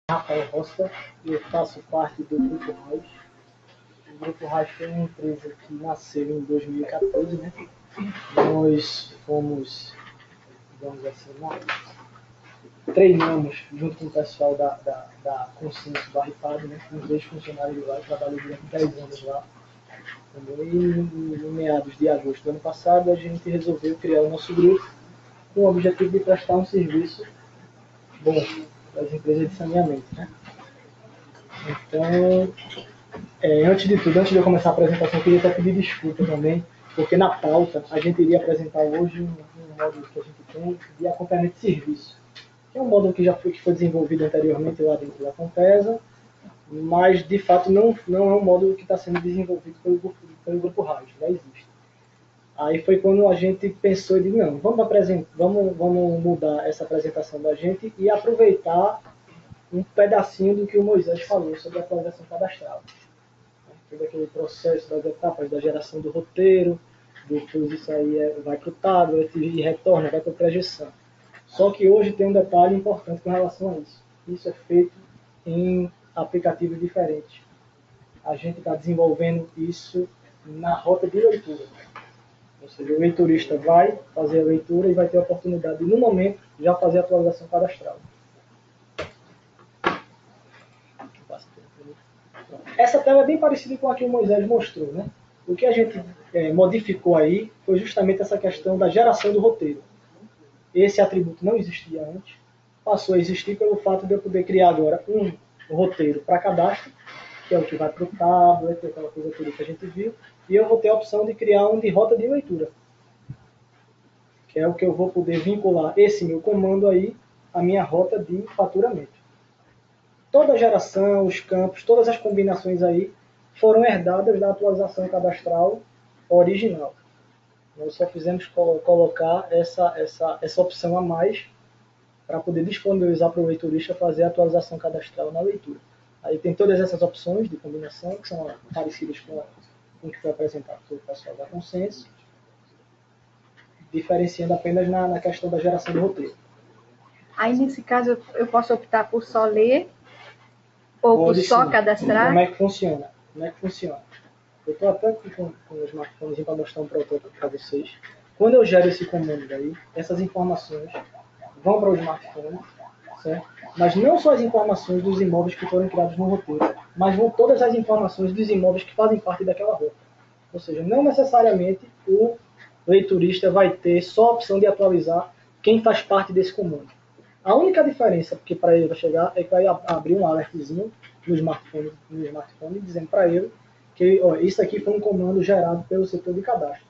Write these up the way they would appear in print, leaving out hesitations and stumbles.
Rafael Roça, eu faço parte do Grupo Raiz. O Grupo Raiz foi uma empresa que nasceu em 2014, né? Nós fomos, vamos assim, treinamos junto com o pessoal da Consenso do Arripado, né? Com 2 funcionários lá, eu trabalhei durante 10 anos lá. E em meados de agosto do ano passado, a gente resolveu criar o nosso grupo com o objetivo de prestar um serviço bom para as empresas de saneamento, né? Então, antes de tudo, antes de eu começar a apresentação, eu queria até pedir desculpa também, porque na pauta a gente iria apresentar hoje um módulo que a gente tem de acompanhamento de serviço, que é um módulo que foi desenvolvido anteriormente lá dentro da Compesa, mas de fato não é um módulo que está sendo desenvolvido pelo Grupo Raiz, já existe. Aí foi quando a gente pensou e disse, não, vamos mudar essa apresentação da gente e aproveitar um pedacinho do que o Moisés falou sobre a atualização cadastral. Todo aquele processo das etapas da geração do roteiro, depois isso aí vai para o tablet e retorna, vai para a projeção. Só que hoje tem um detalhe importante com relação a isso. Isso é feito em aplicativos diferentes. A gente está desenvolvendo isso na rota de leitura. Ou seja, o leiturista vai fazer a leitura e vai ter a oportunidade de, no momento, já fazer a atualização cadastral. Essa tela é bem parecida com a que o Moisés mostrou, né? O que a gente modificou aí foi justamente essa questão da geração do roteiro. Esse atributo não existia antes, passou a existir pelo fato de eu poder criar agora um roteiro para cadastro, que é o que vai para o tablet, aquela coisa toda que a gente viu, e eu vou ter a opção de criar um de rota de leitura, que é o que eu vou poder vincular esse meu comando aí à minha rota de faturamento. Toda a geração, os campos, todas as combinações aí foram herdadas da atualização cadastral original. Nós só fizemos colocar essa opção a mais para poder disponibilizar para o leiturista fazer a atualização cadastral na leitura. Aí tem todas essas opções de combinação que são parecidas com o que foi apresentado pelo pessoal da Consenso, diferenciando apenas na questão da geração do roteiro. Aí, nesse caso, eu posso optar por só ler ou por só cadastrar? Como é que funciona? Eu estou até aqui com o smartphone para mostrar um protótipo para vocês. Quando eu gero esse comando daí, essas informações vão para o smartphone, certo? Mas não só as informações dos imóveis que foram criados no roteiro, mas vão todas as informações dos imóveis que fazem parte daquela rota. Ou seja, não necessariamente o leiturista vai ter só a opção de atualizar quem faz parte desse comando. A única diferença que para ele vai chegar é que vai abrir um alertzinho no smartphone dizendo para ele que isso aqui foi um comando gerado pelo setor de cadastro.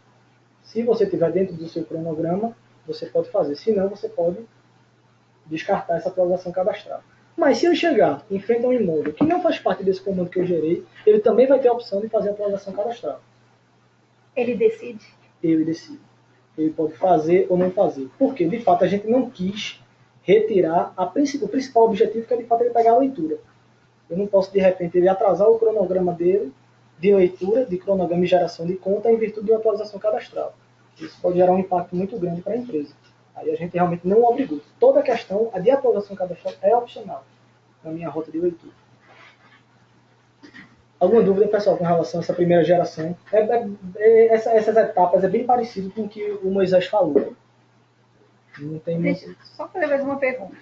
Se você estiver dentro do seu cronograma, você pode fazer. Se não, você pode descartar essa atualização cadastral. Mas se eu chegar em frente a um imóvel que não faz parte desse comando que eu gerei, ele também vai ter a opção de fazer a atualização cadastral. Ele decide? Ele decide. Ele pode fazer ou não fazer. Porque, de fato, a gente não quis retirar o principal objetivo, que é, de fato, ele pegar a leitura. Eu não posso, de repente, ele atrasar o cronograma dele de leitura, de cronograma e geração de conta em virtude de uma atualização cadastral. Isso pode gerar um impacto muito grande para a empresa. Aí a gente realmente não obrigou. Toda a questão de atualização cadastral é opcional na minha rota de leitura. Alguma dúvida, pessoal, com relação a essa primeira geração? Essas etapas é bem parecido com o que o Moisés falou. Não tem Deixa só fazer mais uma pergunta.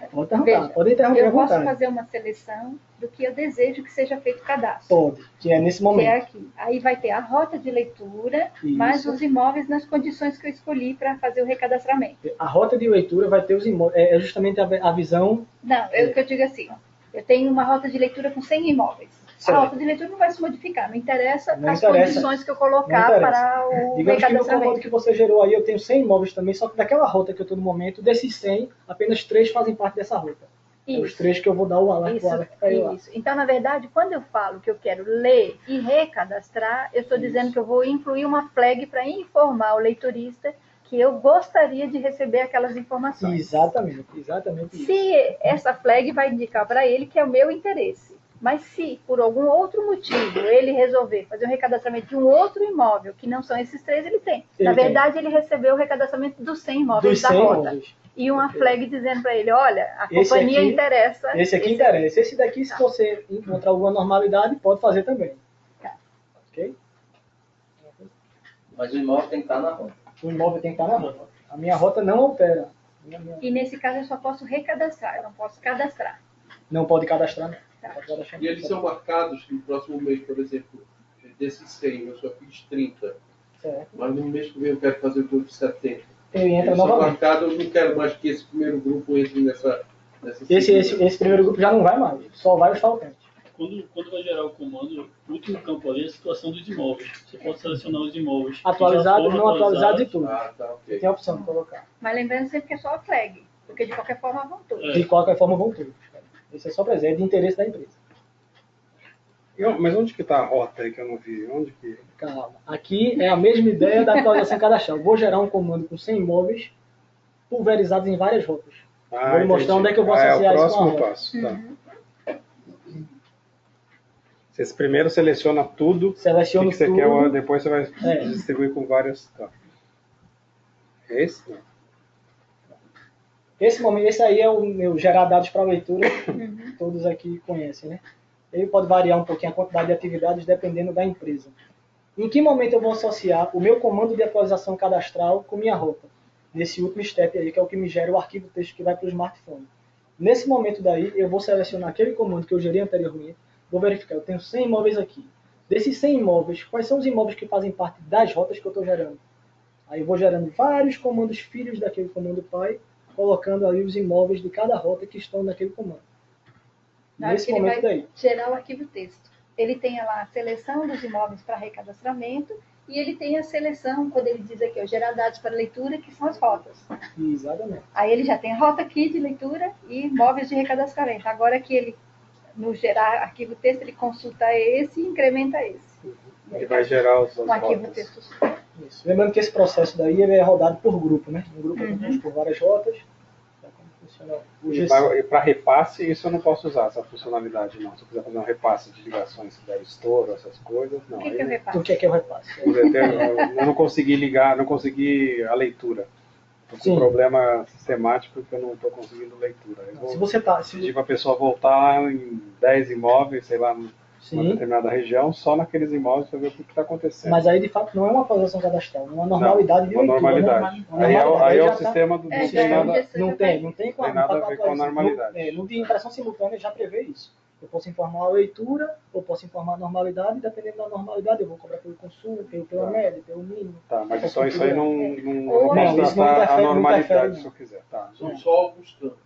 Pode interromper eu posso fazer uma seleção do que eu desejo que seja feito cadastro. Pode, que é nesse momento. Que é aqui. Aí vai ter a rota de leitura, Isso. mais os imóveis nas condições que eu escolhi para fazer o recadastramento. A rota de leitura vai ter os imóveis. É justamente a visão... Não, o que eu digo assim, ó, eu tenho uma rota de leitura com 100 imóveis. Certo. A rota de leitura não vai se modificar, não interessa condições que eu colocar para o Digamos que no comando que você gerou aí, eu tenho 100 imóveis também, só que daquela rota que eu estou no momento, desses 100, apenas 3 fazem parte dessa rota. Isso. Os 3 que eu vou dar o alerta que caiu lá. Isso. Então, na verdade, quando eu falo que eu quero ler e recadastrar, eu estou dizendo que eu vou incluir uma flag para informar o leiturista que eu gostaria de receber aquelas informações. Exatamente isso. Se essa flag vai indicar para ele que é o meu interesse. Mas se, por algum outro motivo, ele resolver fazer um recadastramento de um outro imóvel, que não são esses 3, ele tem. Na verdade, ele recebeu o recadastramento dos 100 imóveis da rota. E uma flag dizendo para ele, olha, a companhia interessa. Esse aqui interessa. Esse daqui, se você encontrar alguma normalidade, pode fazer também. Tá. Ok? Mas o imóvel tem que estar na rota. O imóvel tem que estar na rota. A minha rota não altera. E nesse caso eu só posso recadastrar, eu não posso cadastrar. Não pode cadastrar, não. Tá. E eles são marcados no próximo mês, por exemplo, desses 100, eu só fiz 30. Certo. Mas no mês que vem eu quero fazer tudo de 70. Ele entra Eles são novamente. marcados, eu não quero mais que esse primeiro grupo entre nessa Esse primeiro grupo já não vai mais. Só vai os faltantes. Quando vai gerar o comando, o último campo ali é a situação dos imóveis. Você pode selecionar os imóveis. Atualizados, não atualizados e tudo. Ah, tá, ok. Tem a opção de colocar. Mas lembrando sempre que é só a flag, porque de qualquer forma vão todos. De qualquer forma vão todos. Esse é só presente, é de interesse da empresa. Mas onde que está a rota aí que eu não vi? Onde que... Calma. Aqui é a mesma ideia da atualização cadastral. Vou gerar um comando com 100 imóveis pulverizados em várias rotas. Vou lhe mostrar onde é que eu vou associar isso com a É o rota. próximo passo. Tá. Você primeiro seleciona tudo. Seleciono que você tudo. quer, depois você vai É. distribuir com várias. Tá. É esse? Não. Esse aí é o meu gerar dados para leitura, todos aqui conhecem, né? Ele pode variar um pouquinho a quantidade de atividades dependendo da empresa. Em que momento eu vou associar o meu comando de atualização cadastral com minha rota? Nesse último step aí, que é o que me gera o arquivo texto que vai para o smartphone. Nesse momento daí, eu vou selecionar aquele comando que eu gerei anteriormente, vou verificar, eu tenho 100 imóveis aqui. Desses 100 imóveis, quais são os imóveis que fazem parte das rotas que eu estou gerando? Aí eu vou gerando vários comandos filhos daquele comando pai, colocando ali os imóveis de cada rota que estão naquele comando. Na hora Nesse que ele momento vai daí. gerar o arquivo texto. Ele tem lá a seleção dos imóveis para recadastramento e ele tem a seleção, quando ele diz aqui, ó, gerar dados para leitura, que são as rotas. Exatamente. Aí ele já tem a rota aqui de leitura e imóveis de recadastramento. Agora que ele, no gerar arquivo texto, ele consulta esse e incrementa esse. Ele vai gerar os Um arquivo rotas. texto só. Isso. Lembrando que esse processo daí ele é rodado por grupo, né? Um grupo é composto por várias rotas. É como funciona o GC. E para repasse, isso eu não posso usar, essa funcionalidade, não. Se eu quiser fazer um repasse de ligações que der estouro, essas coisas, não. O que eu repasso? O que é o repasse? Eu não consegui ligar, não consegui a leitura. Estou com Sim. um problema sistemático que eu não estou conseguindo leitura. Eu vou Se você tá, pedir para a pessoa voltar em 10 imóveis, sei lá, numa sim, determinada região, só naqueles imóveis para ver o que está acontecendo. mas aí de fato não é uma atualização cadastral, é uma normalidade de Uma leitura. normalidade. Né? Uma Aí é normalidade, o já tá- sistema do É, não já tem é um nada. GC. Não tem Tem nada a ver com a normalidade. No de impressão simultânea já prevê isso. Eu posso informar a leitura, ou posso informar a normalidade, dependendo da normalidade, eu vou cobrar pelo consumo, pela média, pelo mínimo. Tá, mas isso aí não, Ou não não, posso isso não tratar a interfere, não normalidade interfere, se eu quiser. Tá. São só alguns campos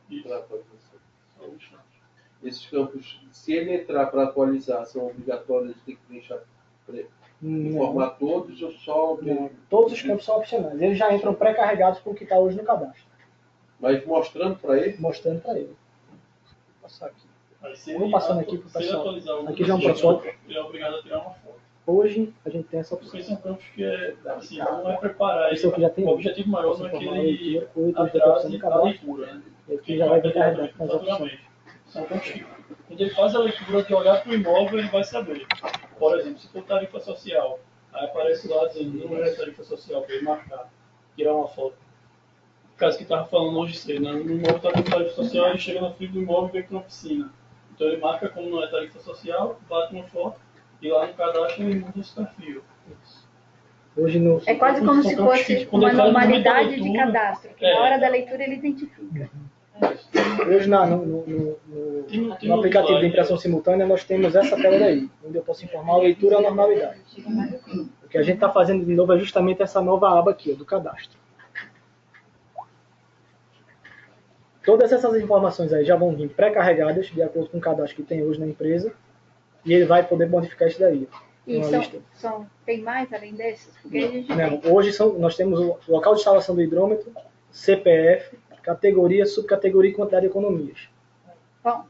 Isso. para atualização. Só alguns campos. Esses campos, se ele entrar para atualizar, são obrigatórios, ele tem que deixar informar todos ou só Não, todos os campos são opcionais. Eles já entram pré-carregados com o que está hoje no cadastro, mas mostrando para ele. mostrando para ele. Vou passar aqui. Aí, se Eu vou ele passando aqui pro se ele pessoal. atualizar o Aqui já é um sistema, protótipo. ele é obrigado a tirar uma foto. Hoje a gente tem essa opção. Porque são campos que assim, não é preparar. Esse aqui já tem O objetivo maior Posso não é que informar a ele leitura, ou então já tem a opção de atrase a cadastro. leitura. Né? E aqui já vai vir carregado com as opções. Faturamente. São campos que, quando ele faz a leitura de olhar para o imóvel, ele vai saber. Por exemplo, se for tarifa social, aí aparece lá dizendo número de tarifa social para ele marcar, tirar uma foto. No caso que estava falando hoje cedo, né? No imóvel está com tarifa social, ele chega na frente do imóvel e vê que tem uma piscina. Então ele marca como não é tarifa social, bate uma foto e lá no cadastro ele muda esse perfil. Hoje no. É quase como se fosse Quando uma ele faz o momento da normalidade de leitura, cadastro, que é. na hora da leitura ele identifica. Hoje no aplicativo de impressão simultânea nós temos essa tela daí, onde eu posso informar a leitura e a normalidade. O que a gente está fazendo de novo é justamente essa nova aba aqui, ó, do cadastro. Todas essas informações aí já vão vir pré-carregadas, de acordo com o cadastro que tem hoje na empresa, e ele vai poder modificar isso daí. E Uma lista. tem mais além desses? Porque a gente Não, hoje nós temos o local de instalação do hidrômetro, CPF, categoria, subcategoria e quantidade de economias. Bom,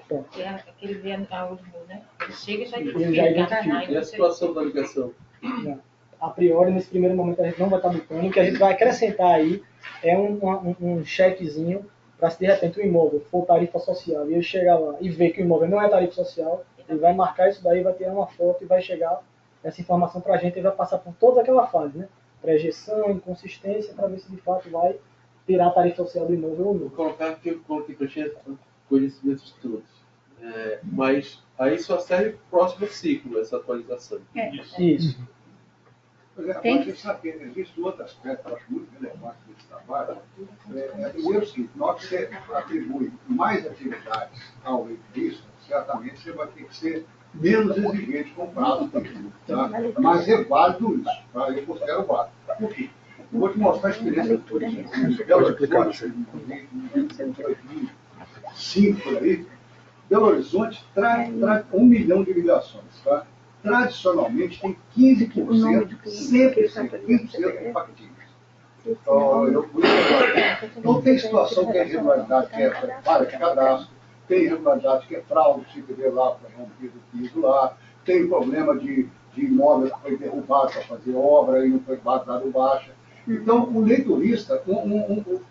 Pronto. É aquele vê a olho nu, né? Ele chega e já Ele já identifica. E a situação da ligação? Não. A priori, nesse primeiro momento, a gente não vai estar botando. O que a gente vai acrescentar aí é um chequezinho para se de repente o imóvel for tarifa social e ele chegar lá e ver que o imóvel não é tarifa social, ele vai marcar isso daí, vai tirar uma foto e vai chegar essa informação para a gente e vai passar por toda aquela fase, né? Pré-gestão, inconsistência, para ver se de fato vai tirar a tarifa social do imóvel ou não. Vou colocar aqui, eu coloquei que eu tinha conhecimentos todos. Mas aí só serve pro próximo ciclo, essa atualização. Isso. Pois é, mas você sabe que existe outro aspecto que eu acho muito relevante desse trabalho. Primeiro, o seguinte, na hora que você atribui mais atividades ao leiturista, certamente você vai ter que ser menos exigente com o prazo dele. Tá? Mas é válido isso. Tá? Eu considero válido. Por quê? Eu vou te mostrar a experiência do Belo Horizonte, em 2005, aí. Belo Horizonte traz 1 milhão de ligações. Tá? Tradicionalmente tem 15%, sempre 15% factíveis. Então tem situação que é irregularidade, que é falha de cadastro, tem irregularidade que é fraude, se vê lá, foi rompido o piso lá, tem problema de imóvel que foi derrubado para fazer obra e não foi dado baixa. Então o leitorista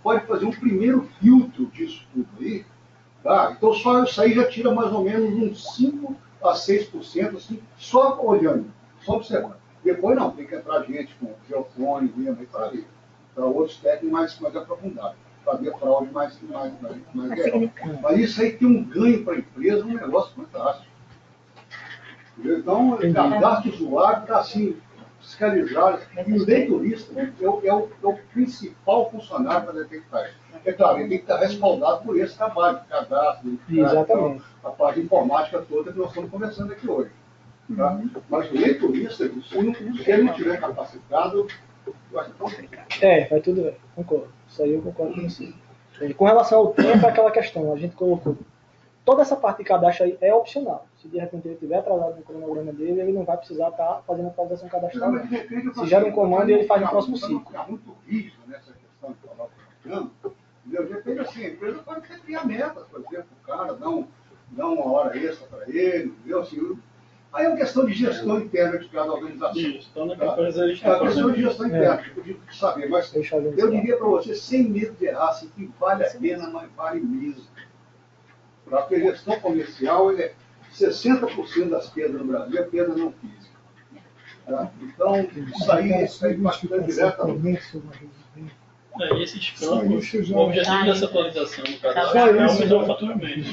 pode fazer um primeiro filtro disso tudo aí. Tá? Então só isso aí já tira mais ou menos uns 5 a 6%, assim, só olhando, só observando. Depois não, tem que entrar gente com geofone, lembra, e para ali. Para outros técnicos mais aprofundados, para ver fraude mais real. Mas isso aí tem um ganho para a empresa, um negócio fantástico. Entendeu? Então, o cadastro usuário está assim, fiscalizado, e o leitorista é o principal funcionário para detectar isso. É claro, ele tem que estar respaldado por esse trabalho de cadastro, Exatamente. A parte informática toda que nós estamos conversando aqui hoje. Tá? Mas o leitorista, se ele não estiver capacitado, vai ser complicado. Vai tudo bem, concordo. Isso aí eu concordo com você. Com relação ao tempo, é aquela questão, a gente colocou. Toda essa parte de cadastro aí é opcional. Se de repente ele estiver atrasado no cronograma dele, ele não vai precisar estar fazendo a atualização cadastral. Não. Se gera um comando e ele faz no próximo ciclo. Está muito rígido nessa questão de falar com o de repente, assim, a empresa pode ter criar metas, por exemplo, o cara dá uma hora extra para ele, entendeu? Assim, aí é uma questão de gestão interna de cada organização. Isso, então naquela coisa a gente é uma questão de gestão interna, de saber, mas eu diria para você, sem medo de errar, assim, que vale a pena, mas vale mesmo. Porque a gestão comercial, 60% das perdas no Brasil é perda não física. Tá? Então, isso aí impacta diretamente. E esses campos, o objetivo dessa atualização do cadastro é aumentar o faturamento.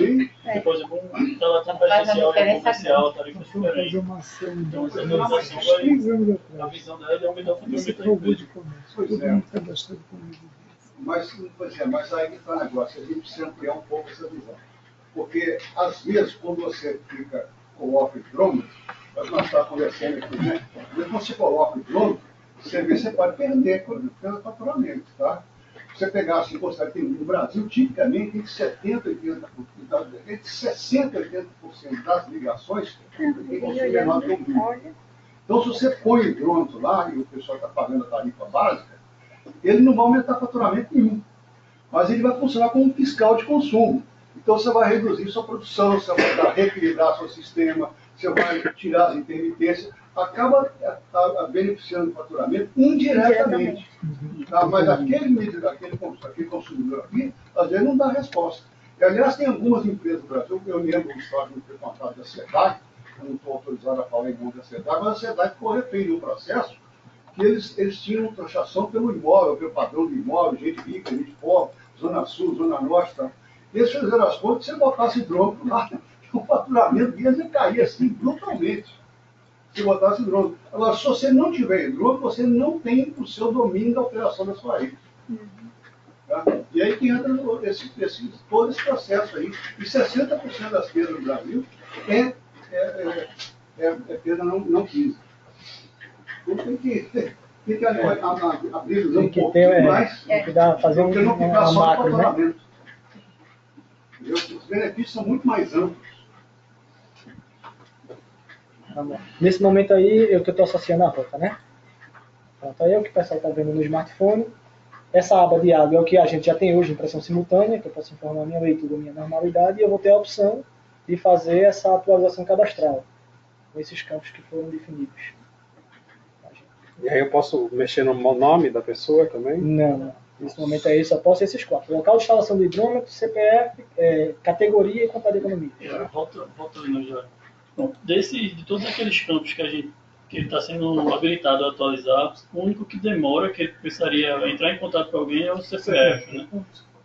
Por exemplo, relação presidencial e comercial, tarifas diferentes. Então, essa atualização vai, a visão dela é aumentar o faturamento da empresa. Mas aí que está o negócio, a gente precisa ampliar um pouco essa visão. Porque, às vezes, quando você coloca o drone, nós estamos conversando aqui, né? Quando você coloca o drone, você pode perder pelo faturamento, tá? Você pegar assim, no Brasil, tipicamente, tem 70%, 80%, entre 60% e 80% das ligações tem consumo menor que o mínimo. Então, se você põe o drone lá e o pessoal está pagando a tarifa básica, ele não vai aumentar faturamento nenhum. Mas ele vai funcionar como um fiscal de consumo. Então, você vai reduzir sua produção, você vai reequilibrar seu sistema, você vai tirar as intermitências, acaba beneficiando o faturamento indiretamente. Tá? Mas aquele consumidor aqui, às vezes não dá resposta. E, aliás, tem algumas empresas do Brasil, eu lembro uma história que foi contada da SEDAI, eu não estou autorizado a falar em nome da SEDAI, mas a SEDAI ficou refém de um processo que eles tinham taxação pelo imóvel, pelo padrão do imóvel, gente rica, gente pobre, Zona Sul, Zona Norte. Tá? Eles fizeram as contas, se você botasse drone lá, o faturamento deles ia cair assim, brutalmente. Se botasse drone. Agora, se você não tiver drone, você não tem o seu domínio da operação da sua rede. Tá? E aí que entra todo esse processo aí. E 60% das perdas no Brasil é perda não física. Então tem que abrir um pouquinho mais, fazer porque não ficar só macro, no faturamento. Os benefícios são muito mais amplos. Nesse momento aí, eu que estou associando a rota, né? Pronto, aí é o que o pessoal está vendo no smartphone. Essa aba de água é o que a gente já tem hoje, impressão simultânea, que eu posso informar a minha leitura, a minha normalidade, e eu vou ter a opção de fazer essa atualização cadastral, com esses campos que foram definidos. E aí eu posso mexer no nome da pessoa também? Não. Nesse momento aí só posso esses 4. Local de instalação do hidrômetro, CPF, categoria e conta de economia. Voltando já. Bom, de todos aqueles campos que ele está sendo habilitado a atualizar, o único que demora, que ele precisaria entrar em contato com alguém, é o CPF, né?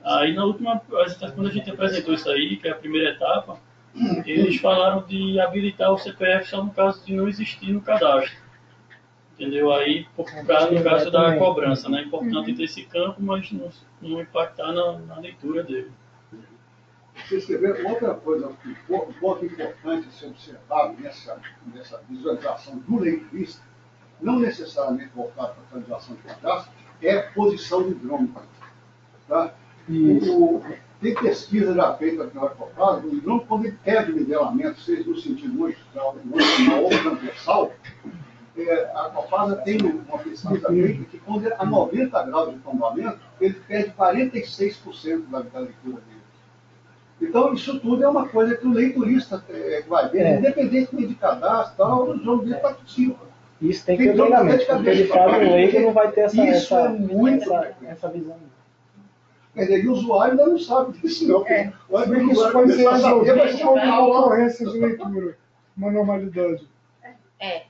Aí na última, quando a gente apresentou isso aí, que é a primeira etapa, eles falaram de habilitar o CPF só no caso de não existir no cadastro. Entendeu? Aí, no caso da cobrança, né? É importante ter esse campo, mas não impactar na leitura dele. Vocês querem outra coisa, um ponto importante a ser observado nessa visualização do leiturista, não necessariamente voltado para a atualização de cadastro, é a posição do hidrômetro. Tá? Tem pesquisa já feita pela Copasa, o hidrômetro, quando ele perde nivelamento, seja no sentido longitudinal ou transversal, a Copasa tem uma pesquisa feita que quando a 90 graus de tombamento, ele perde 46% da leitura dele. Então, isso tudo é uma coisa que o leiturista vai ver, independentemente de cadastro, tal, o hidrômetro dele está possível. Isso tem que ter treinamento, porque de fato o leigo não vai ter essa visão. Quer dizer, e o usuário ainda não sabe disso, não. Isso pode ser resolvido como uma ocorrência de leitura, uma normalidade.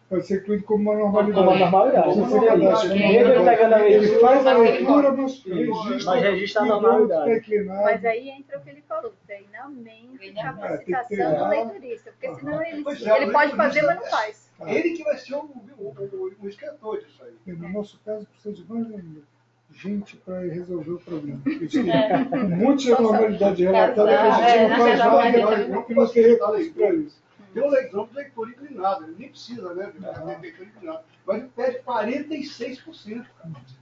Pode ser incluído como uma normalidade. Como uma normalidade. Ele faz a leitura, mas registra a normalidade. Mas aí entra o que ele falou, treinamento, capacitação do leiturista, porque senão ele pode fazer, mas não faz. Ele que vai ser o escritor disso aí. No nosso caso, precisa de mais gente para resolver o problema. Um monte de normalidade relatada que a gente não faz nada, porque nós temos recursos para isso. Tem um leitor inclinado, ele nem precisa, né? Leitor inclinado. Mas ele perde 46%,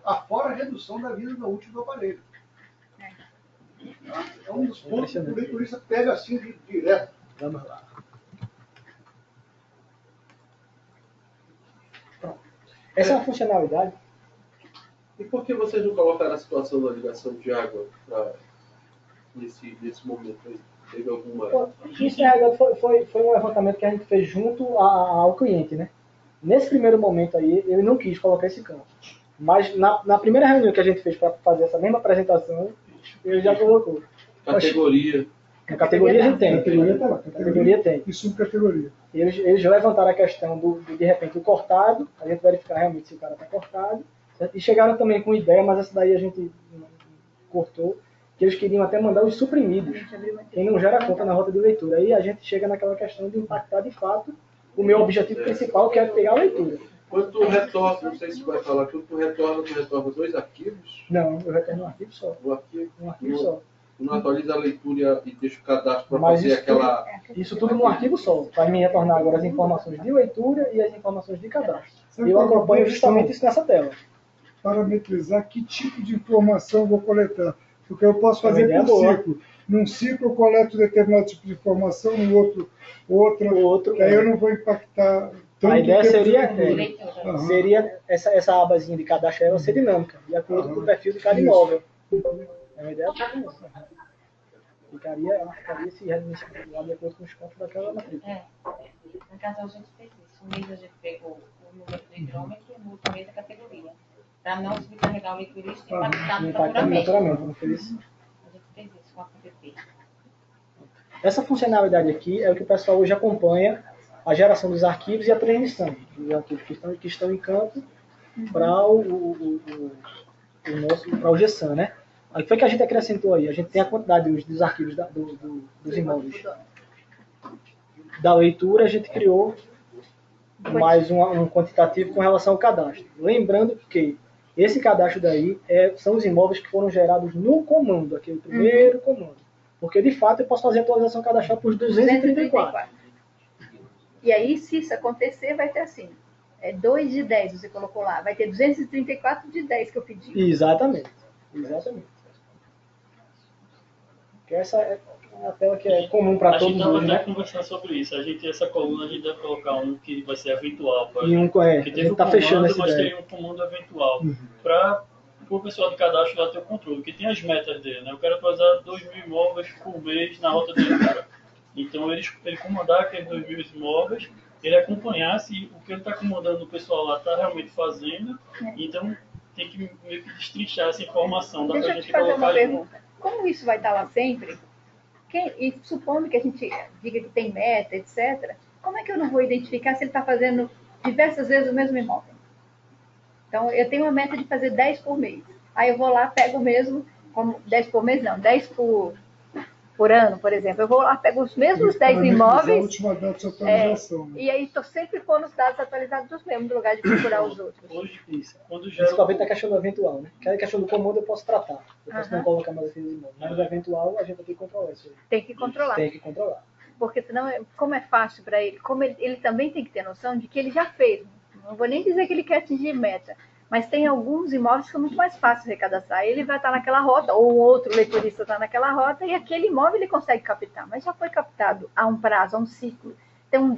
afora a redução da vida útil do aparelho. É um dos pontos que o leiturista pega assim direto. Vamos lá. Pronto. Essa é uma funcionalidade. E por que vocês não colocaram a situação da ligação de água nesse momento aí? Teve alguma... Isso foi um levantamento que a gente fez junto ao cliente, né? Nesse primeiro momento aí, ele não quis colocar esse campo. Mas na primeira reunião que a gente fez para fazer essa mesma apresentação, ele já colocou. Categoria. A categoria a gente tem. Categoria tem. E subcategoria. Eles levantaram a questão de repente, o cortado, a gente verificar realmente se o cara está cortado. Certo? E chegaram também com ideia, mas essa daí a gente cortou, que eles queriam até mandar os suprimidos, quem não gera conta na rota de leitura. Aí a gente chega naquela questão de impactar de fato o meu objetivo principal, que é pegar a leitura. Quando tu retorna, não sei se vai falar, quando tu retorna 2 arquivos? Não, eu retorno um arquivo só. Um arquivo só. Tu não atualiza a leitura e deixa o cadastro para fazer aquela... Isso tudo num arquivo só. Vai me retornar agora as informações de leitura e as informações de cadastro. E eu acompanho justamente isso nessa tela. Parametrizar que tipo de informação eu vou coletar. Porque eu posso fazer por ciclo. Num ciclo eu coleto determinado tipo de informação, no outro, aí eu não vou impactar tanto. A ideia seria essa abazinha de cadastro ela ser dinâmica, de acordo com o perfil de cada imóvel. É uma ideia ficaria se redimensionar de acordo com os campos daquela matrícula. No caso, a gente fez isso. Um mês a gente pegou o número do hidrômetro e no outro mês a categoria. Para não subcarregar o leiturista e impactar no faturamento. Não fez isso? A gente fez isso com a PPP. Essa funcionalidade aqui é o que o pessoal hoje acompanha, a geração dos arquivos e a transmissão dos arquivos que estão em campo para o GESAM, né? O que foi que a gente acrescentou aí? A gente tem a quantidade dos arquivos dos imóveis. Da leitura, a gente criou mais um quantitativo com relação ao cadastro. Lembrando que esse cadastro daí são os imóveis que foram gerados no comando, aquele primeiro comando. Porque, de fato, eu posso fazer a atualização cadastral por 234. E aí, se isso acontecer, vai ter assim, 2 de 10 você colocou lá, vai ter 234 de 10 que eu pedi. Exatamente. Porque essa é a tela que é comum para todos. A gente estava até conversando sobre isso. Essa coluna a gente deve colocar um que vai ser eventual. Que teve tá fechando essa mas ideia. Tem um comando eventual. Para o pessoal de cadastro lá ter o controle. Porque tem as metas dele, né? Eu quero atualizar 2.000 imóveis por mês na rota de leitura. Então ele comandar aqueles 2.000 imóveis, ele acompanhar se o que ele está comandando o pessoal lá está realmente fazendo. Então tem que meio que destrinchar essa informação. Deixa eu te fazer uma pergunta. Como isso vai estar lá sempre? E supondo que a gente diga que tem meta, etc., como é que eu não vou identificar se ele está fazendo diversas vezes o mesmo imóvel? Então, eu tenho uma meta de fazer 10 por mês. Aí eu vou lá, pego o mesmo, como 10 por mês não, 10 por ano, por exemplo. Eu vou lá, pego os mesmos 10 imóveis. A última data de atualização. Né? E aí estou sempre pondo os dados atualizados dos mesmos, no lugar de procurar os outros. Hoje, Isso. quando Principalmente a questão do eventual, né? Que a questão do comando eu posso tratar. Eu posso não colocar mais aqueles imóveis. Mas no eventual a gente vai ter que controlar isso aí. Tem que controlar. Tem que controlar. Porque senão, como é fácil para ele, como ele também tem que ter noção de que ele já fez. Não vou nem dizer que ele quer atingir meta, mas tem alguns imóveis que são muito mais fáceis de recadastrar. Ele vai estar naquela rota, ou um outro leitorista está naquela rota, e aquele imóvel ele consegue captar, mas já foi captado a um prazo, a um ciclo. Tem um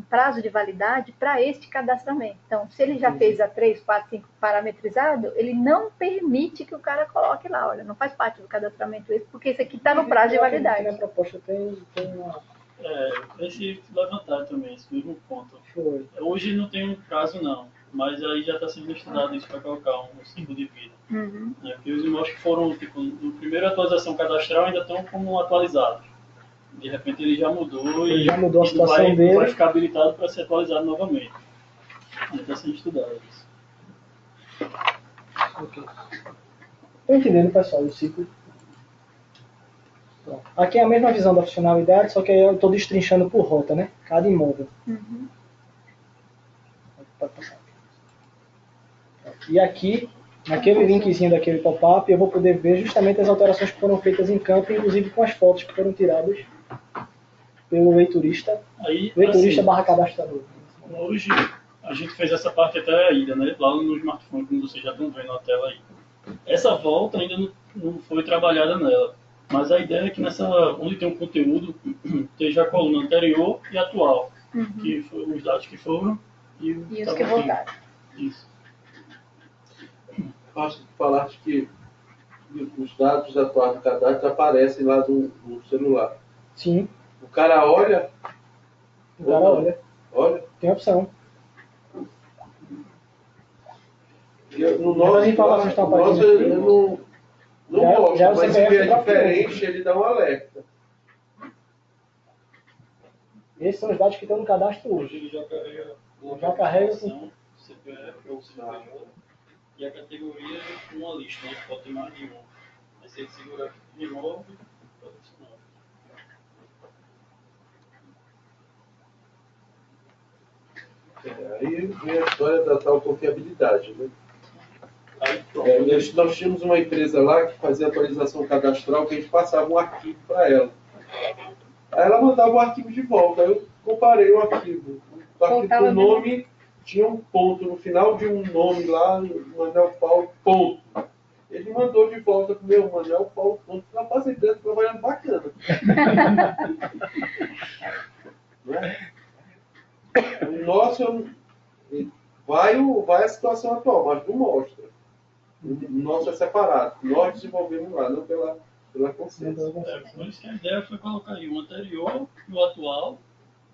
prazo de validade para este cadastramento. Então, se ele já fez a 3, 4, 5 parametrizado, ele não permite que o cara coloque lá, olha, não faz parte do cadastramento esse, porque esse aqui está no prazo de validade. A proposta tem uma... esse levantar também, esse mesmo ponto. Foi. Hoje não tem um prazo não, mas aí já está sendo estudado isso para colocar um ciclo de vida. Uhum. Porque os imóveis que foram, tipo, no primeiro atualização cadastral ainda estão como atualizados. De repente ele já mudou ele já mudou a situação vai, dele. Vai ficar habilitado para ser atualizado novamente. Ainda está sendo estudado isso. Ok. Estou entendendo, pessoal, o ciclo. Pronto. Aqui é a mesma visão da funcionalidade, só que aí eu estou destrinchando por rota, né? Cada imóvel. Uhum. Pode passar. E aqui, naquele linkzinho daquele pop-up, eu vou poder ver justamente as alterações que foram feitas em campo, inclusive com as fotos que foram tiradas pelo leiturista. Leiturista assim, barra cadastrador. Hoje a gente fez essa parte até ainda, né? Lá no smartphone, como vocês já estão vendo na tela aí. Essa volta ainda não foi trabalhada nela. Mas a ideia é que onde tem um conteúdo, esteja a coluna anterior e atual. Que foram os dados que foram e os que voltaram. Isso. Acho que falaste que os dados atuais do cadastro aparecem lá no celular. Sim. O cara olha. Olha. Tem opção. No nosso, não mostra, mas se vier diferente, ele dá um alerta. Esses são os dados que estão no cadastro hoje. Ele já carrega CPF ou CPF e a categoria é uma lista, né? Pode ter mais de um. Aí se ele segurar de novo, pode adicionar. Aí vem a história da tal confiabilidade, né? Nós tínhamos uma empresa lá que fazia atualização cadastral, que a gente passava um arquivo para ela. Aí ela mandava o arquivo de volta. Aí eu comparei o arquivo. O arquivo do nome tinha um ponto no final de um nome lá, Manuel Paulo, ponto. Ele mandou de volta para o meu Manuel Paulo, ponto. Rapaz, a empresa trabalhando bacana. Né? O nosso vai a situação atual, mas não mostra. O nosso é separado. Nós desenvolvemos lá, não pela consciência. Por isso que a ideia foi colocar aí o anterior e o atual,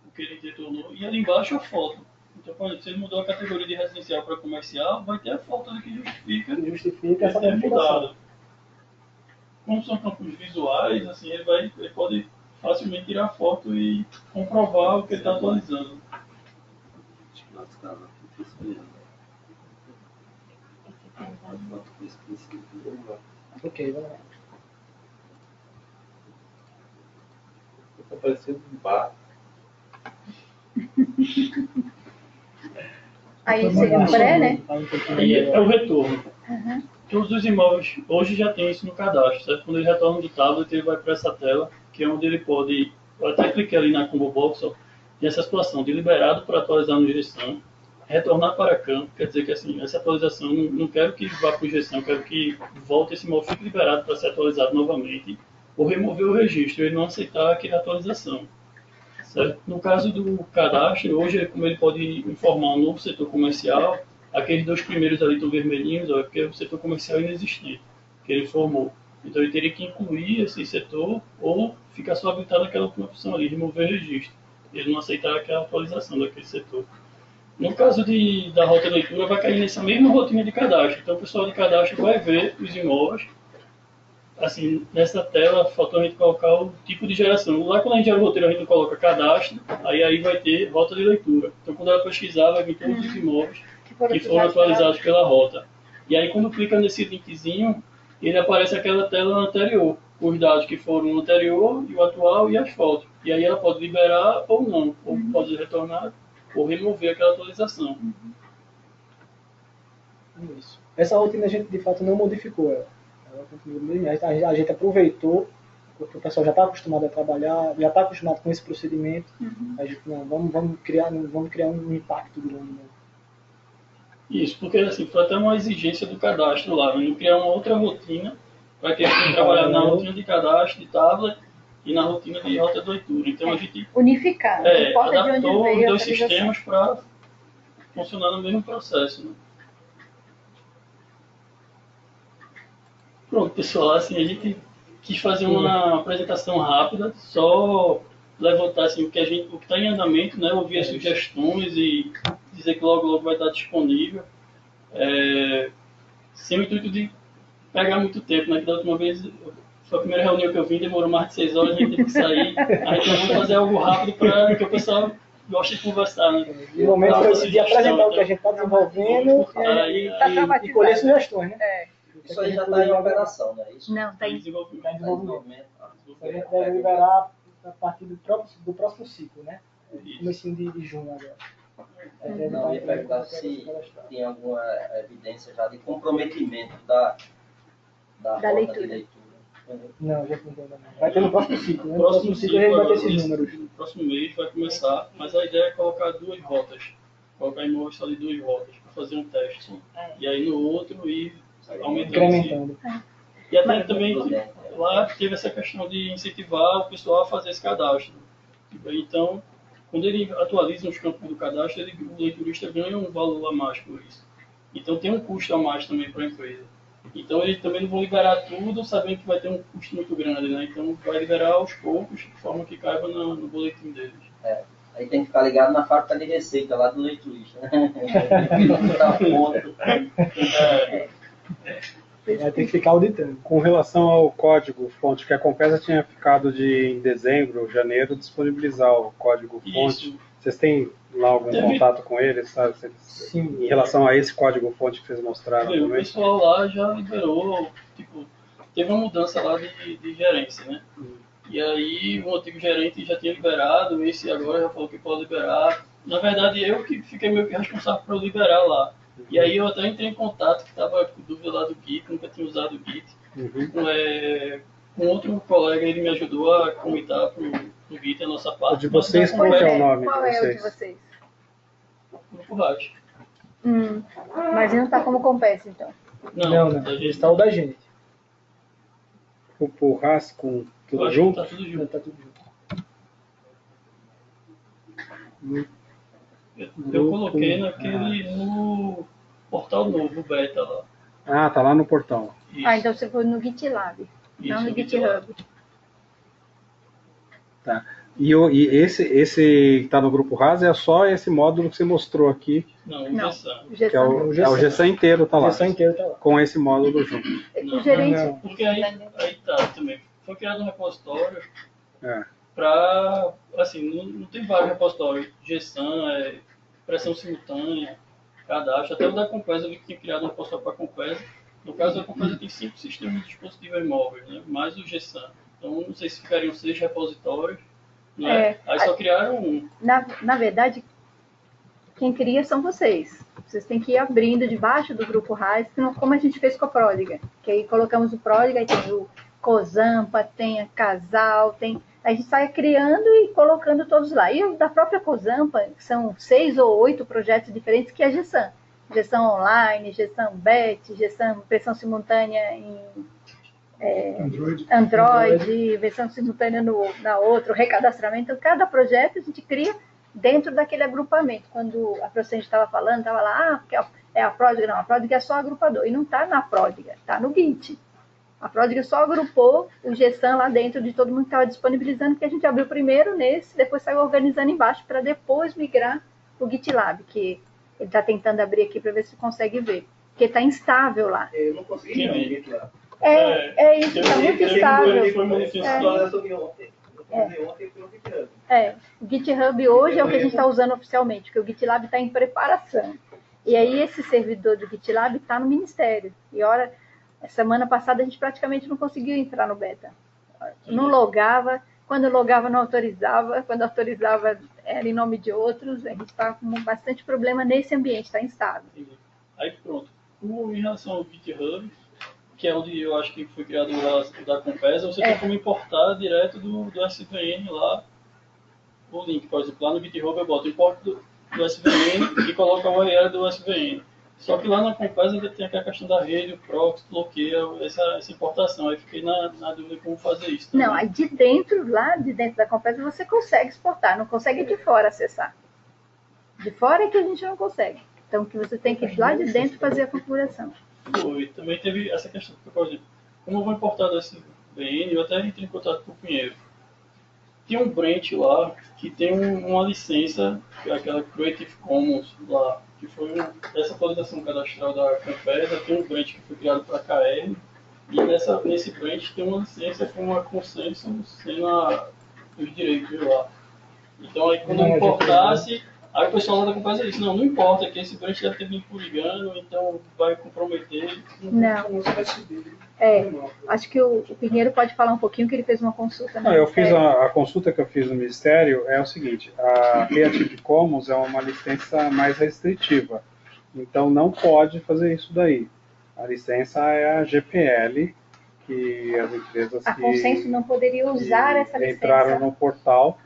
o que ele detonou, e ali embaixo a foto. Então, por exemplo, se ele mudou a categoria de residencial para comercial, vai ter a foto ali que justifica essa mudado. Como são campos visuais, assim, ele pode facilmente tirar a foto e comprovar o que ele está atualizando. Ok, vamos lá. Está parecendo um bar. Aí seria o pré, né? Aí é o retorno. Todos os imóveis hoje já tem isso no cadastro, certo? Quando ele retorna do tablet, ele vai para essa tela, que é onde ele pode... Eu até cliquei ali na Combo Box, ó, tem essa situação de liberado para atualizar no gestão, retornar para campo, quer dizer que assim, essa atualização, não quero que vá para o gestão, quero que volte esse imóvel, fique liberado para ser atualizado novamente, ou remover o registro e não aceitar aquela atualização. Certo? No caso do cadastro, hoje, como ele pode informar um novo setor comercial, aqueles dois primeiros ali estão vermelhinhos, é porque o setor comercial é inexistente, que ele formou. Então ele teria que incluir esse setor ou ficar só habilitado naquela última opção ali, remover registro. Ele não aceitar aquela atualização daquele setor. No caso da rota de leitura, vai cair nessa mesma rotina de cadastro. Então, o pessoal de cadastro vai ver os imóveis. Assim, nessa tela, faltou a gente colocar o tipo de geração. Lá, quando a gente gera o roteiro, a gente coloca cadastro, aí vai ter rota de leitura. Então, quando ela pesquisar, vai vir todos os imóveis que foram atualizados pela rota. E aí, quando clica nesse linkzinho, ele aparece aquela tela anterior, os dados que foram no anterior, e o atual e as fotos. E aí ela pode liberar ou não, ou pode retornar ou remover aquela atualização. Isso. Essa rotina a gente de fato não modificou ela. Ela continua do mesmo jeito. A gente aproveitou, porque o pessoal já está acostumado a trabalhar, já está acostumado com esse procedimento. A gente não, vamos criar um impacto grande. Né? Isso, porque assim, foi até uma exigência do cadastro lá, né? Criar uma outra rotina, para que a gente trabalhar na rotina de cadastro, de tablet, e na rotina de rota de leitura. Então a gente unificar, adaptou os dois sistemas para funcionar no mesmo processo. Né? Pronto, pessoal, assim, a gente quis fazer uma apresentação rápida, só levantar assim, o que está em andamento, né? Ouvir as sugestões e dizer que logo vai estar disponível. Sem o intuito de pegar muito tempo, né? Que da última vez, foi a primeira reunião que eu vim, demorou mais de 6 horas, a gente teve que sair. Aí então vamos fazer algo rápido para que o pessoal goste de conversar, né? No momento de apresentar o que a gente está desenvolvendo e colher sugestões, né? Isso aí já está em operação, não é isso? Não, está em desenvolvimento. A gente deve liberar a partir do próximo ciclo, né? Comecinho de junho agora. Não, ia perguntar se tem alguma evidência já de comprometimento da leitura. De leitura. Não, já não tem ainda não. Vai ter no próximo ciclo, né? No próximo ciclo a gente vai ter esses números. No próximo mês vai começar, mas a ideia é colocar 2 rotas. Colocar imóveis só de 2 rotas, para fazer um teste. E aí no outro ir aumentando. E até também lá teve essa questão de incentivar o pessoal a fazer esse cadastro. Então, quando ele atualiza os campos do cadastro, o leiturista ganha um valor a mais por isso. Então tem um custo a mais também para a empresa. Então eles também não vão liberar tudo sabendo que vai ter um custo muito grande, né? Então vai liberar aos poucos, de forma que caiba no boletim deles. Aí tem que ficar ligado na fábrica de receita lá do leiturista, né? Vai ter que ficar auditando. Com relação ao código-fonte, que a Compesa tinha ficado em dezembro, janeiro, disponibilizar o código-fonte. Vocês têm lá algum contato com eles, sabe? Sim. Em relação a esse código-fonte que vocês mostraram também? O pessoal lá já liberou, teve uma mudança lá de gerência, né? E aí o antigo gerente já tinha liberado, esse agora já falou que pode liberar. Na verdade, eu que fiquei meio que responsável por liberar lá. E aí eu até entrei em contato, que estava com dúvida lá do Git, nunca tinha usado o Git. Com outro colega, ele me ajudou a comitar para o Git a nossa parte. O de vocês, qual é o nome de vocês? Qual é o de vocês? Grupo Raj. Mas não está como Compesa, então? Não. A gente está o da gente. O RAS com tudo junto? Tá tudo junto. Tá tudo junto. Eu coloquei no portal novo, beta lá. Ah, tá lá no portal. Isso. Então você foi no GitLab, não no GitHub. Tá. E esse que está no grupo RAS é só esse módulo que você mostrou aqui? Não, o GESAN. Que é o GESAN inteiro tá lá. O GESAN inteiro tá lá. Com esse módulo junto. O gerente... Não. Porque aí tá também. Foi criado um repositório para, assim, não tem vários repositórios. GESAN, pressão simultânea, cadastro. Até o da Compesa eu vi que tinha criado um repositório para a Compesa. No caso, a Compesa tem 5 sistemas de dispositivos móveis, né? Mais o GESAN. Então, não sei se ficariam 6 repositórios. Aí só criaram um. Na verdade, quem cria são vocês. Vocês têm que ir abrindo debaixo do grupo RAS, como a gente fez com a Pródiga. Que aí colocamos o Pródiga, aí tem o Cozampa, tem a Casal, a gente sai criando e colocando todos lá. E da própria Cozampa, são 6 ou 8 projetos diferentes que é a GESAN. GESAN online, GESAN BET, GESAN pressão simultânea em Android, versão simultânea na outra, o recadastramento. Então, cada projeto a gente cria dentro daquele agrupamento. Quando a professora estava falando, estava lá, porque é a Pródiga. Não, a Pródiga é só agrupador. E não está na Pródiga, está no Git. A Pródiga só agrupou o GESAN lá dentro de todo mundo que estava disponibilizando, porque a gente abriu primeiro nesse, depois saiu organizando embaixo para depois migrar o GitLab, que Ele está tentando abrir aqui para ver se consegue ver. Porque está instável lá. Eu não consegui ver o Git lá. É isso, está muito instável. O GitHub hoje é o que a gente está usando oficialmente, porque o GitLab está em preparação. E aí esse servidor do GitLab está no Ministério. E ora, semana passada a gente praticamente não conseguiu entrar no beta. Não logava, quando logava não autorizava, quando autorizava era em nome de outros. A gente está com bastante problema nesse ambiente, está instável. Aí pronto. Em relação ao GitHub, que é onde eu acho que foi criado o da Compesa, você tem como importar direto do SVN lá o link. Por exemplo, lá no GitHub eu boto importo do SVN e coloco a URL do SVN. Só que lá na Compesa ainda tem aquela questão da rede, o proxy, bloqueia essa importação. Aí fiquei na dúvida de como fazer isso também. Não, aí lá de dentro da Compesa você consegue exportar, não consegue de fora acessar. De fora é que a gente não consegue. Então que você tem que ir lá de dentro fazer a configuração. Foi. Também teve essa questão, por exemplo, como eu vou importar do SVN, eu até entrei em contato com o Pinheiro. Tem um branch lá que tem uma licença, que é aquela Creative Commons lá, que foi essa atualização cadastral da Compesa, tem um branch que foi criado para KR, e nesse branch tem uma licença com uma consenso sendo os direitos lá. Então aí quando eu importasse, aí o pessoal lá da Compesa disse, não importa, que esse branch deve ter vindo por engano, então vai comprometer. Não. Acho que o Pinheiro pode falar um pouquinho, que ele fez uma consulta no Eu fiz a consulta que eu fiz no Ministério é o seguinte, a Creative Commons é uma licença mais restritiva, então não pode fazer isso daí. A licença é a GPL, que as empresas a Consenso não poderia usar essa licença. Entraram no portal,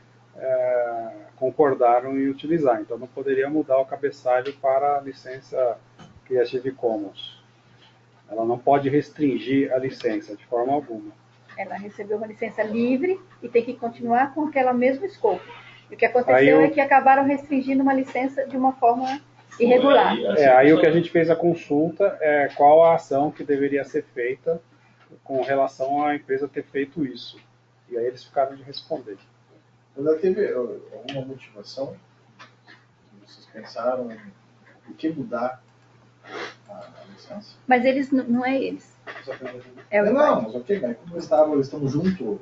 concordaram em utilizar, então não poderia mudar o cabeçalho para a licença Creative Commons. Ela não pode restringir a licença de forma alguma. Ela recebeu uma licença livre e tem que continuar com aquela mesmo escopo. E o que aconteceu é que acabaram restringindo uma licença de uma forma irregular. Aí o que a gente fez a consulta é qual a ação que deveria ser feita com relação à empresa ter feito isso. E aí eles ficaram de responder. Ainda teve alguma motivação que vocês pensaram em que mudar a licença? Mas eles não é eles. Não, mas ok, mas como eles estão juntos?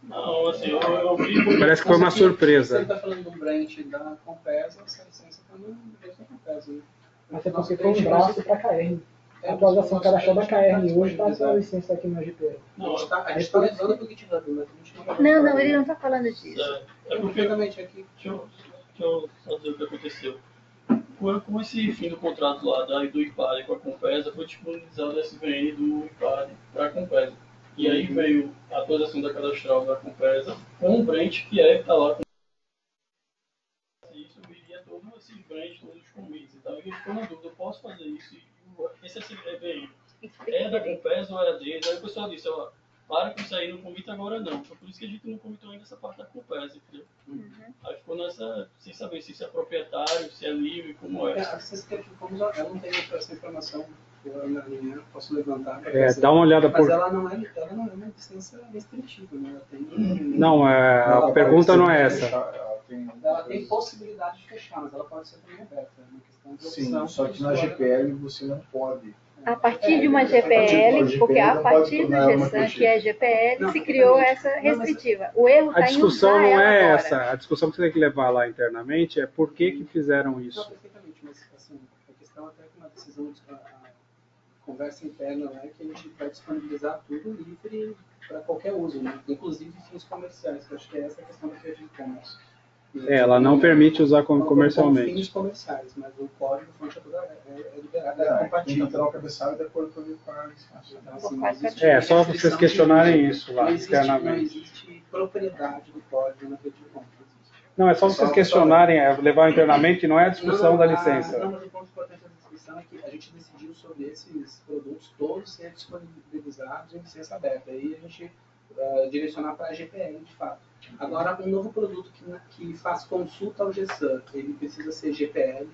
Não, assim, eu vi... Parece que foi uma surpresa. Você está falando do branch da Compesa, essa licença está no branch da Compesa. Né? Mas você conseguiu um braço para a KR. A atualização cadastral da KR hoje está com a licença aqui na GPL. Não, a gente está levando para o GitHub, mas a gente não, ele não está falando disso. É porque, aqui, deixa eu só dizer o que aconteceu. Com esse fim do contrato lá do IPAD com a Compesa, foi disponibilizado o SVN do IPAD para a Compesa. E aí veio a atualização da cadastral da Compesa com o branch que está lá. Isso viria todos esses branch, todos os commits e tal. E eu ficou na dúvida, eu posso fazer isso? E esse SVN é da Compesa ou é deles? Aí o pessoal disse, ó, para com isso aí, não comita agora não. Então, por isso que a gente não comitou ainda essa parte da Compesa, entendeu? Aí ficou nessa, sem saber se isso é proprietário, se é livre, como é. A licença Creative Commons, eu não tenho essa informação. Eu posso levantar. Dá uma olhada mas ela não é uma licença restritiva, né? Ela tem... Não, a pergunta não é essa. Ela tem possibilidade de fechar, mas ela pode ser também aberta. É uma questão de opção. Sim, só que na GPL você não pode. A partir de uma GPL, porque a partir do GESAN, que é GPL, se criou essa restritiva. O erro está em usar. A discussão não é agora. essa. A discussão que você tem que levar lá internamente é por que fizeram isso. Não, perfeitamente, mas assim, a questão até que uma decisão de conversa interna é que a gente vai disponibilizar tudo livre para qualquer uso, né? Inclusive fins comerciais, que eu acho que é essa a questão da Creative Commons. Ela não permite usar comercialmente. Fins comerciais, mas o código fonte é liberado, é compatível. Então o cabeçalho de acordo com a licença. Então, assim, só vocês questionarem isso lá, internamente. Não existe propriedade do código na Creative Commons. Não, é só vocês questionarem, levar internamente, não é a discussão da licença. Não, mas o ponto importante da discussão é que a gente decidiu sobre esses produtos todos serem disponibilizados em licença aberta. Aí a gente direcionar para a GPL, de fato. Agora, um novo produto que faz consulta ao GSAN, ele precisa ser GPL